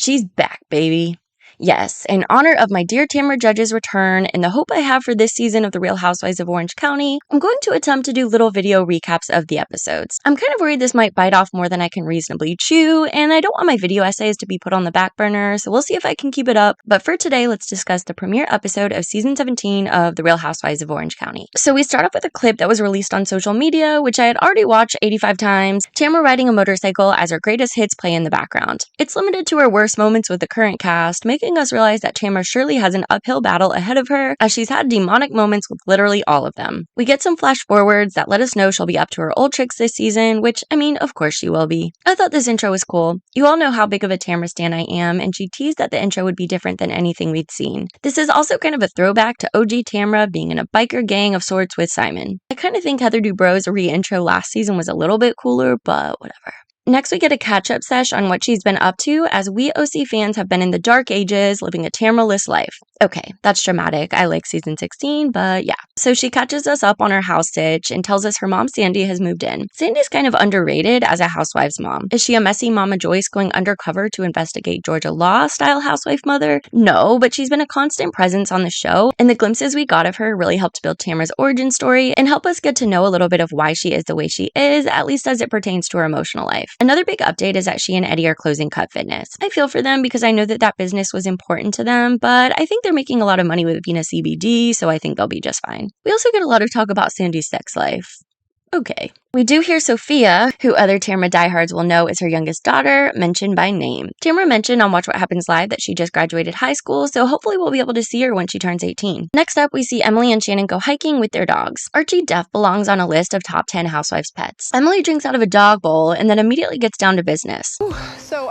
She's back, baby. Yes, in honor of my dear Tamra Judge's return and the hope I have for this season of The Real Housewives of Orange County, I'm going to attempt to do little video recaps of the episodes. I'm kind of worried this might bite off more than I can reasonably chew, and I don't want my video essays to be put on the back burner, so we'll see if I can keep it up. But for today, let's discuss the premiere episode of Season 17 of The Real Housewives of Orange County. So we start off with a clip that was released on social media, which I had already watched 85 times, Tamra riding a motorcycle as her greatest hits play in the background. It's limited to her worst moments with the current cast, making us realize that Tamra surely has an uphill battle ahead of her, as she's had demonic moments with literally all of them. We get some flash forwards that let us know she'll be up to her old tricks this season, which, I mean, of course she will be. I thought this intro was cool. You all know how big of a Tamra stan I am, and she teased that the intro would be different than anything we'd seen. This is also kind of a throwback to OG Tamra being in a biker gang of sorts with Simon. I kind of think Heather Dubrow's re-intro last season was a little bit cooler, but whatever. Next, we get a catch-up sesh on what she's been up to, as we OC fans have been in the dark ages, living a Tamra-less life. Okay, that's dramatic. I like season 16, but yeah. So she catches us up on her house sitch and tells us her mom Sandy has moved in. Sandy's kind of underrated as a housewives mom. Is she a messy Mama Joyce going undercover to investigate Georgia law-style housewife mother? No, but she's been a constant presence on the show, and the glimpses we got of her really helped build Tamra's origin story and help us get to know a little bit of why she is the way she is, at least as it pertains to her emotional life. Another big update is that she and Eddie are closing Cut Fitness. I feel for them because I know that business was important to them, but I think they're making a lot of money with Vina CBD, so I think they'll be just fine. We also get a lot of talk about Sandy's sex life. Okay. We do hear Sophia, who other Tamra diehards will know is her youngest daughter, mentioned by name. Tamra mentioned on Watch What Happens Live that she just graduated high school, so hopefully we'll be able to see her when she turns 18. Next up, we see Emily and Shannon go hiking with their dogs. Archie Duff belongs on a list of top 10 housewives' pets. Emily drinks out of a dog bowl and then immediately gets down to business. So,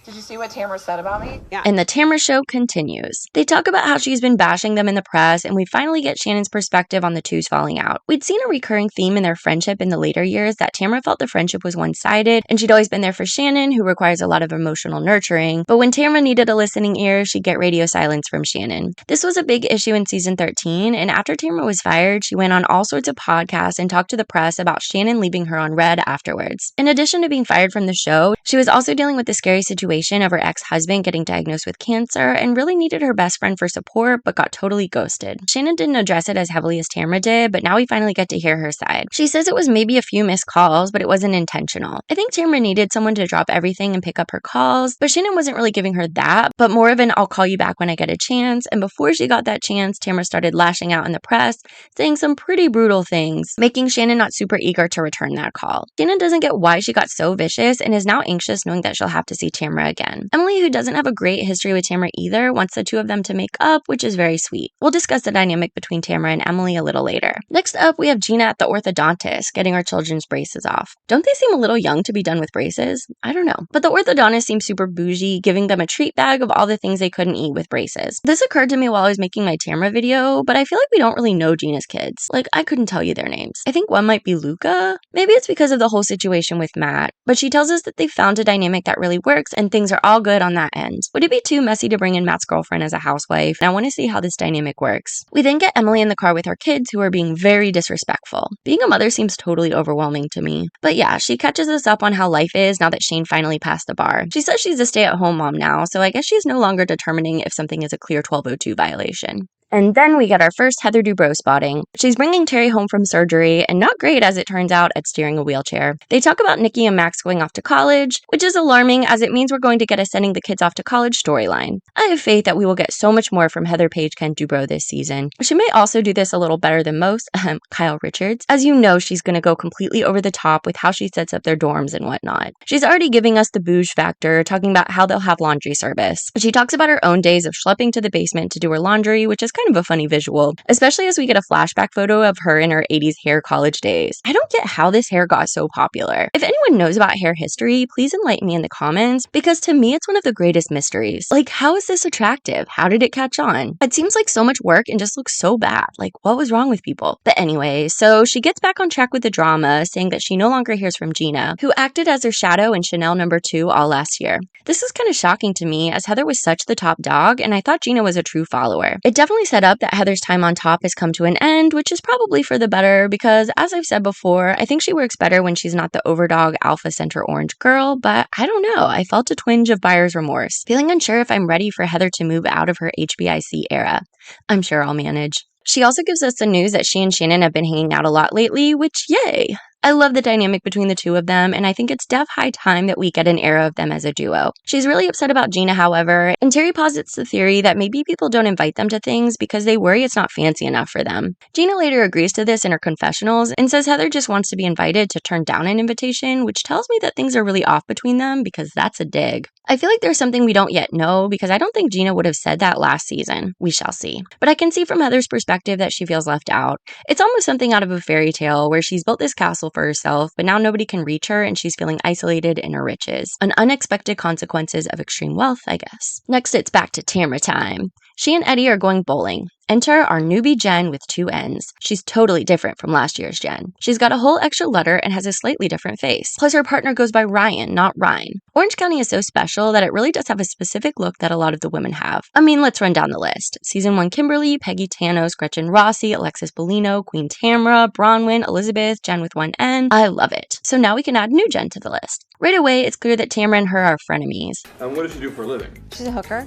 did you see what Tamra said about me? Yeah. And the Tamra show continues. They talk about how she's been bashing them in the press, and we finally get Shannon's perspective on the two's falling out. We'd seen a recurring theme in their friendship in the later years that Tamra felt the friendship was one-sided, and she'd always been there for Shannon, who requires a lot of emotional nurturing. But when Tamra needed a listening ear, she'd get radio silence from Shannon. This was a big issue in season 13, and after Tamra was fired, she went on all sorts of podcasts and talked to the press about Shannon leaving her on red afterwards. In addition to being fired from the show, she was also dealing with the scary situation of her ex-husband getting diagnosed with cancer and really needed her best friend for support, but got totally ghosted. Shannon didn't address it as heavily as Tamra did, but now we finally get to hear her side. She says it was maybe a few missed calls, but it wasn't intentional. I think Tamra needed someone to drop everything and pick up her calls, but Shannon wasn't really giving her that, but more of an I'll call you back when I get a chance, and before she got that chance, Tamra started lashing out in the press, saying some pretty brutal things, making Shannon not super eager to return that call. Shannon doesn't get why she got so vicious and is now anxious knowing that she'll have to see Tamra again. Emily, who doesn't have a great history with Tamra either, wants the two of them to make up, which is very sweet. We'll discuss the dynamic between Tamra and Emily a little later. Next up, we have Gina at the orthodontist getting her children's braces off. Don't they seem a little young to be done with braces? I don't know. But the orthodontist seems super bougie, giving them a treat bag of all the things they couldn't eat with braces. This occurred to me while I was making my Tamra video, but I feel like we don't really know Gina's kids. Like, I couldn't tell you their names. I think one might be Luca. Maybe it's because of the whole situation with Matt, but she tells us that they found a dynamic that really works and things are all good on that end. Would it be too messy to bring in Matt's girlfriend as a housewife? And I want to see how this dynamic works. We then get Emily in the car with her kids who are being very disrespectful. Being a mother seems totally overwhelming to me. But yeah, she catches us up on how life is now that Shane finally passed the bar. She says she's a stay-at-home mom now, so I guess she's no longer determining if something is a clear 1202 violation. And then we get our first Heather Dubrow spotting. She's bringing Terry home from surgery, and not great as it turns out at steering a wheelchair. They talk about Nikki and Max going off to college, which is alarming as it means we're going to get a sending the kids off to college storyline. I have faith that we will get so much more from Heather Paige Kent Dubrow this season. She may also do this a little better than most, Kyle Richards. As you know, she's going to go completely over the top with how she sets up their dorms and whatnot. She's already giving us the bouge factor, talking about how they'll have laundry service. She talks about her own days of schlepping to the basement to do her laundry, which is kind of a funny visual, especially as we get a flashback photo of her in her 80s hair college days. I don't get how this hair got so popular. If anyone knows about hair history, please enlighten me in the comments, because to me it's one of the greatest mysteries. Like, how is this attractive? How did it catch on? It seems like so much work and just looks so bad. Like, what was wrong with people? But anyway, so she gets back on track with the drama, saying that she no longer hears from Gina, who acted as her shadow in Chanel #2 all last year. This is kind of shocking to me, as Heather was such the top dog, and I thought Gina was a true follower. It definitely set up that Heather's time on top has come to an end, which is probably for the better because, as I've said before, I think she works better when she's not the overdog alpha center orange girl, but I don't know. I felt a twinge of buyer's remorse, feeling unsure if I'm ready for Heather to move out of her HBIC era. I'm sure I'll manage. She also gives us the news that she and Shannon have been hanging out a lot lately, which yay! I love the dynamic between the two of them, and I think it's high time that we get an era of them as a duo. She's really upset about Gina, however, and Terry posits the theory that maybe people don't invite them to things because they worry it's not fancy enough for them. Gina later agrees to this in her confessionals and says Heather just wants to be invited to turn down an invitation, which tells me that things are really off between them because that's a dig. I feel like there's something we don't yet know because I don't think Gina would have said that last season. We shall see. But I can see from Heather's perspective that she feels left out. It's almost something out of a fairy tale where she's built this castle for herself, but now nobody can reach her and she's feeling isolated in her riches. An unexpected consequences of extreme wealth, I guess. Next, it's back to Tamra time. She and Eddie are going bowling. Enter our newbie Jenn with 2 N's. She's totally different from last year's Jenn. She's got a whole extra letter and has a slightly different face. Plus her partner goes by Ryan, not Ryan. Orange County is so special that it really does have a specific look that a lot of the women have. I mean, let's run down the list. Season 1 Kimberly, Peggy Tanos, Gretchen Rossi, Alexis Bellino, Queen Tamra, Bronwyn, Elizabeth, Jenn with 1 N. I love it. So now we can add new Jenn to the list. Right away, it's clear that Tamra and her are frenemies. What does she do for a living? She's a hooker.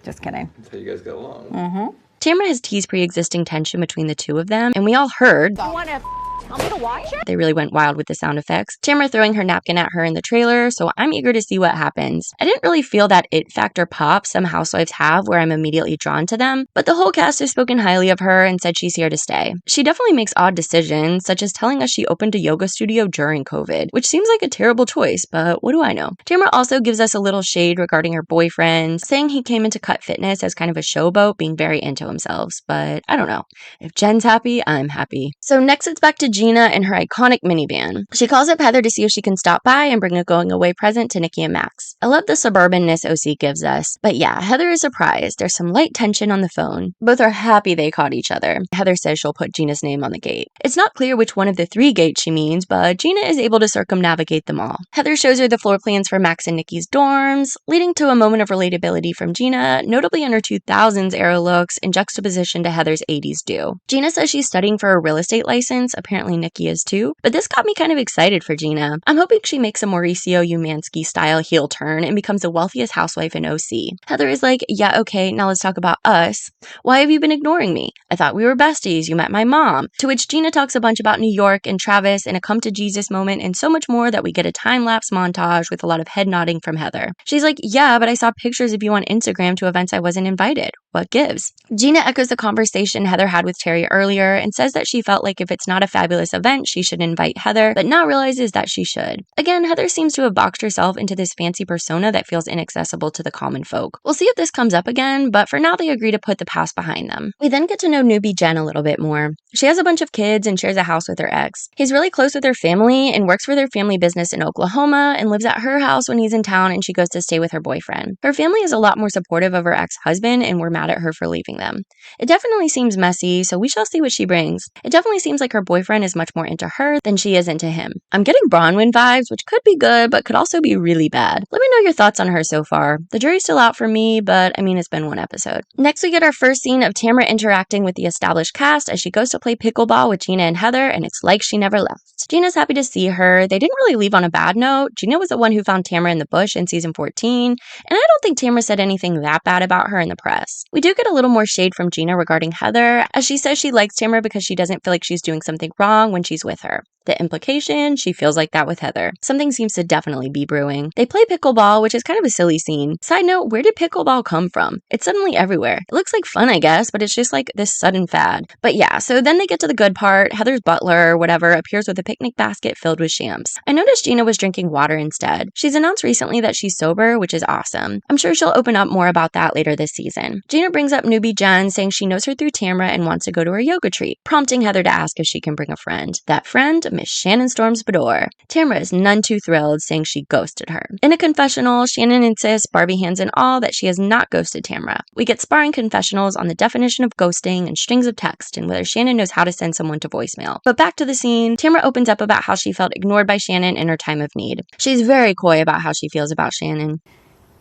Just kidding. That's how you guys get along. Mm-hmm. Tamra has teased pre-existing tension between the two of them, and we all heard You want to tell me to watch it? they really went wild with the sound effects. Tamra throwing her napkin at her in the trailer, so I'm eager to see what happens. I didn't really feel that it factor pop some housewives have where I'm immediately drawn to them, but the whole cast has spoken highly of her and said she's here to stay. She definitely makes odd decisions, such as telling us she opened a yoga studio during COVID, which seems like a terrible choice, but what do I know? Tamra also gives us a little shade regarding her boyfriend, saying he came into Cut Fitness as kind of a showboat, being very into himself, but I don't know. If Jen's happy, I'm happy. So next it's back to Gina in her iconic minivan. She calls up Heather to see if she can stop by and bring a going away present to Nikki and Max. I love the suburbanness OC gives us. But yeah, Heather is surprised. There's some light tension on the phone. Both are happy they caught each other. Heather says she'll put Gina's name on the gate. It's not clear which one of the 3 gates she means, but Gina is able to circumnavigate them all. Heather shows her the floor plans for Max and Nikki's dorms, leading to a moment of relatability from Gina, notably in her 2000s era looks in juxtaposition to Heather's 80s do. Gina says she's studying for a real estate license, apparently Nikki is too, but this got me kind of excited for Gina. I'm hoping she makes a Mauricio Umansky style heel turn and becomes the wealthiest housewife in OC. Heather is like, yeah, okay, now let's talk about us. Why have you been ignoring me? I thought we were besties, you met my mom. To which Gina talks a bunch about New York and Travis and a come to Jesus moment and so much more that we get a time-lapse montage with a lot of head nodding from Heather. She's like, yeah, but I saw pictures of you on Instagram to events I wasn't invited. What gives? Gina echoes the conversation Heather had with Terry earlier and says that she felt like if it's not a fabulous event, she should invite Heather, but now realizes that she should. Again, Heather seems to have boxed herself into this fancy persona that feels inaccessible to the common folk. We'll see if this comes up again, but for now they agree to put the past behind them. We then get to know newbie Jenn a little bit more. She has a bunch of kids and shares a house with her ex. He's really close with her family and works for their family business in Oklahoma and lives at her house when he's in town and she goes to stay with her boyfriend. Her family is a lot more supportive of her ex-husband and were mad at her for leaving them. It definitely seems messy, so we shall see what she brings. It definitely seems like her boyfriend is much more into her than she is into him. I'm getting Bronwyn vibes, which could be good, but could also be really bad. Let me know your thoughts on her so far. The jury's still out for me, but I mean, it's been 1 episode. Next, we get our first scene of Tamra interacting with the established cast as she goes to play pickleball with Gina and Heather, and it's like she never left. Gina's happy to see her. They didn't really leave on a bad note. Gina was the one who found Tamra in the bush in season 14, and I don't think Tamra said anything that bad about her in the press. We do get a little more shade from Gina regarding Heather, as she says she likes Tamra because she doesn't feel like she's doing something wrong when she's with her. The implication, she feels like that with Heather. Something seems to definitely be brewing. They play pickleball, which is kind of a silly scene. Side note, where did pickleball come from? It's suddenly everywhere. It looks like fun, I guess, but it's just like this sudden fad. But yeah, so then they get to the good part. Heather's butler, or whatever, appears with a picnic basket filled with shams. I noticed Gina was drinking water instead. She's announced recently that she's sober, which is awesome. I'm sure she'll open up more about that later this season. Gina brings up newbie Jenn, saying she knows her through Tamra and wants to go to her yoga treat, prompting Heather to ask if she can bring a friend. That friend, Miss Shannon storms Beador. Tamra is none too thrilled, saying she ghosted her. In a confessional, Shannon insists, Barbie hands and all, that she has not ghosted Tamra. We get sparring confessionals on the definition of ghosting and strings of text and whether Shannon knows how to send someone to voicemail. But back to the scene, Tamra opens up about how she felt ignored by Shannon in her time of need. She's very coy about how she feels about Shannon.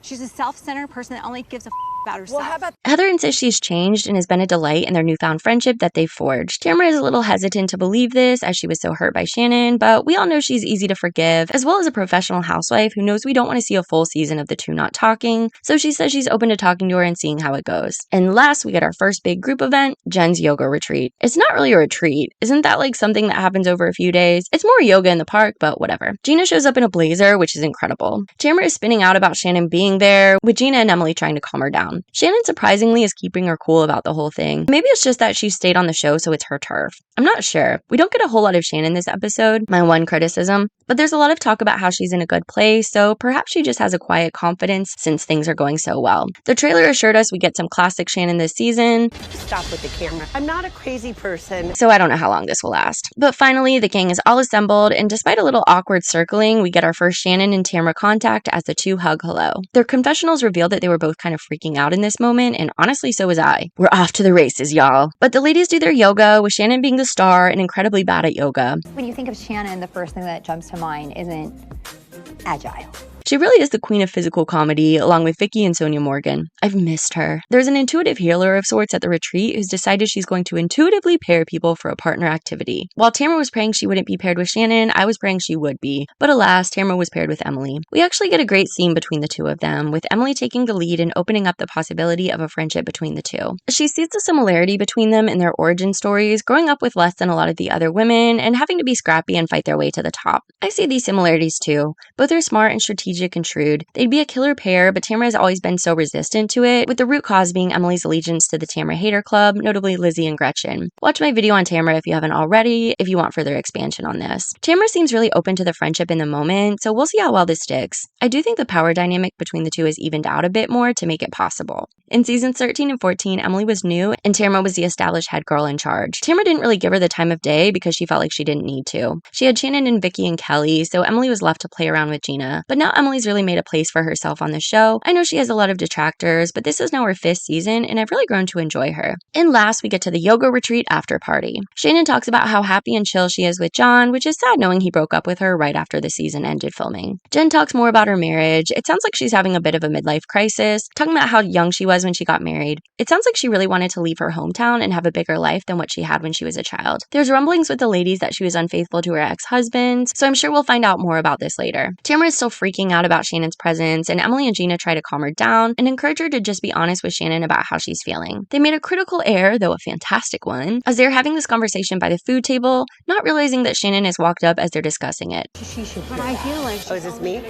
She's a self-centered person that only gives a about herself. Well, how about Heather insists she's changed and has been a delight in their newfound friendship that they've forged. Tamra is a little hesitant to believe this as she was so hurt by Shannon, but we all know she's easy to forgive, as well as a professional housewife who knows we don't want to see a full season of the two not talking, so she says she's open to talking to her and seeing how it goes. And last, we get our first big group event, Jenn's yoga retreat. It's not really a retreat. Isn't that like something that happens over a few days? It's more yoga in the park, but whatever. Gina shows up in a blazer, which is incredible. Tamra is spinning out about Shannon being there, with Gina and Emily trying to calm her down. Shannon surprisingly is keeping her cool about the whole thing. Maybe it's just that she stayed on the show, so it's her turf. I'm not sure. We don't get a whole lot of Shannon this episode, my one criticism, but there's a lot of talk about how she's in a good place, so perhaps she just has a quiet confidence since things are going so well. The trailer assured us we get some classic Shannon this season. Stop with the camera. I'm not a crazy person. So I don't know how long this will last. But finally, the gang is all assembled, and despite a little awkward circling, we get our first Shannon and Tamra contact as the two hug hello. Their confessionals revealed that they were both kind of freaking out in this moment, and honestly, so was I. We're off to the races, y'all. But the ladies do their yoga, with Shannon being the star and incredibly bad at yoga. When you think of Shannon, the first thing that jumps to mind isn't agile. She really is the queen of physical comedy, along with Vicky and Sonia Morgan. I've missed her. There's an intuitive healer of sorts at the retreat who's decided she's going to intuitively pair people for a partner activity. While Tamra was praying she wouldn't be paired with Shannon, I was praying she would be. But alas, Tamra was paired with Emily. We actually get a great scene between the two of them, with Emily taking the lead and opening up the possibility of a friendship between the two. She sees the similarity between them in their origin stories, growing up with less than a lot of the other women, and having to be scrappy and fight their way to the top. I see these similarities too. Both are smart and strategic and shrewd. They'd be a killer pair, but Tamra has always been so resistant to it, with the root cause being Emily's allegiance to the Tamra hater club, notably Lizzie and Gretchen. Watch my video on Tamra if you haven't already, if you want further expansion on this. Tamra seems really open to the friendship in the moment, so we'll see how well this sticks. I do think the power dynamic between the two is evened out a bit more to make it possible. In seasons 13 and 14, Emily was new, and Tamra was the established head girl in charge. Tamra didn't really give her the time of day because she felt like she didn't need to. She had Shannon and Vicky and Kelly, so Emily was left to play around with Gina. But now Emily's really made a place for herself on the show. I know she has a lot of detractors, but this is now her 5th season, and I've really grown to enjoy her. And last, we get to the yoga retreat after party. Shannon talks about how happy and chill she is with John, which is sad knowing he broke up with her right after the season ended filming. Jenn talks more about her marriage. It sounds like she's having a bit of a midlife crisis, talking about how young she was when she got married. It sounds like she really wanted to leave her hometown and have a bigger life than what she had when she was a child. There's rumblings with the ladies that she was unfaithful to her ex-husband, so I'm sure we'll find out more about this later. Tamra is still freaking out about Shannon's presence, and Emily and Gina try to calm her down and encourage her to just be honest with Shannon about how she's feeling. They made a critical error, though a fantastic one, as they're having this conversation by the food table, not realizing that Shannon has walked up as they're discussing it. But I feel like... Oh, is this me?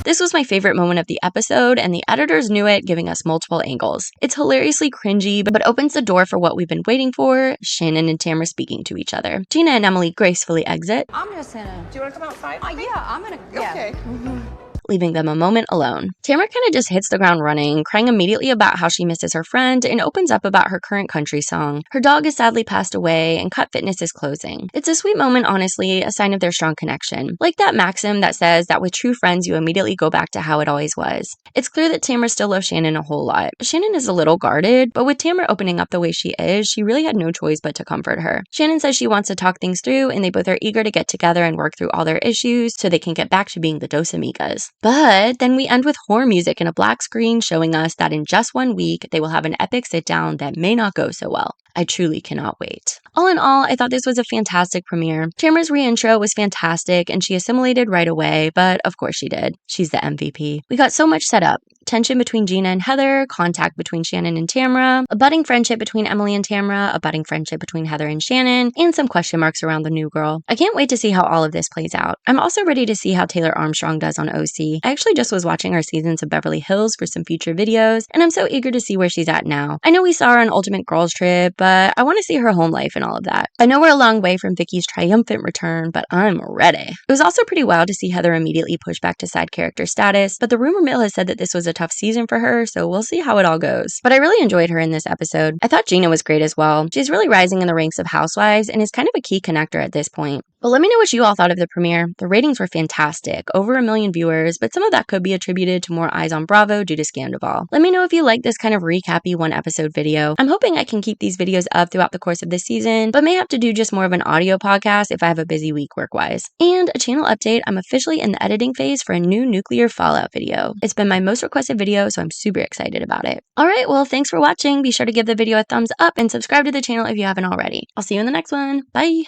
This was my favorite moment of the episode, and the editors knew it, giving us multiple angles. It's hilariously cringy, but opens the door for what we've been waiting for, Shannon and Tamra speaking to each other. Gina and Emily gracefully exit. I'm just gonna... Do you want to come outside? yeah, I'm gonna... Yeah. Okay. Leaving them a moment alone. Tamra kind of just hits the ground running, crying immediately about how she misses her friend and opens up about her current country song. Her dog has sadly passed away and Cut Fitness is closing. It's a sweet moment, honestly, a sign of their strong connection. Like that maxim that says that with true friends, you immediately go back to how it always was. It's clear that Tamra still loves Shannon a whole lot. Shannon is a little guarded, but with Tamra opening up the way she is, she really had no choice but to comfort her. Shannon says she wants to talk things through, and they both are eager to get together and work through all their issues so they can get back to being the Dos Amigas. But then we end with horror music and a black screen showing us that in just 1 week, they will have an epic sit-down that may not go so well. I truly cannot wait. All in all, I thought this was a fantastic premiere. Tamra's re-intro was fantastic and she assimilated right away, but of course she did. She's the MVP. We got so much set up. Tension between Gina and Heather, contact between Shannon and Tamra, a budding friendship between Emily and Tamra, a budding friendship between Heather and Shannon, and some question marks around the new girl. I can't wait to see how all of this plays out. I'm also ready to see how Taylor Armstrong does on OC. I actually just was watching our seasons of Beverly Hills for some future videos, and I'm so eager to see where she's at now. I know we saw her on Ultimate Girls Trip, but I want to see her home life and all of that. I know we're a long way from Vicky's triumphant return, but I'm ready. It was also pretty wild to see Heather immediately push back to side character status, but the rumor mill has said that this was a tough season for her, so we'll see how it all goes. But I really enjoyed her in this episode. I thought Gina was great as well. She's really rising in the ranks of Housewives and is kind of a key connector at this point. But let me know what you all thought of the premiere. The ratings were fantastic, over 1 million viewers, but some of that could be attributed to more eyes on Bravo due to Scandoval. Let me know if you like this kind of recappy one episode video. I'm hoping I can keep these videos up throughout the course of this season, but may have to do just more of an audio podcast if I have a busy week work-wise. And a channel update, I'm officially in the editing phase for a new nuclear fallout video. It's been my most requested video, so I'm super excited about it. Alright, well, thanks for watching. Be sure to give the video a thumbs up and subscribe to the channel if you haven't already. I'll see you in the next one. Bye!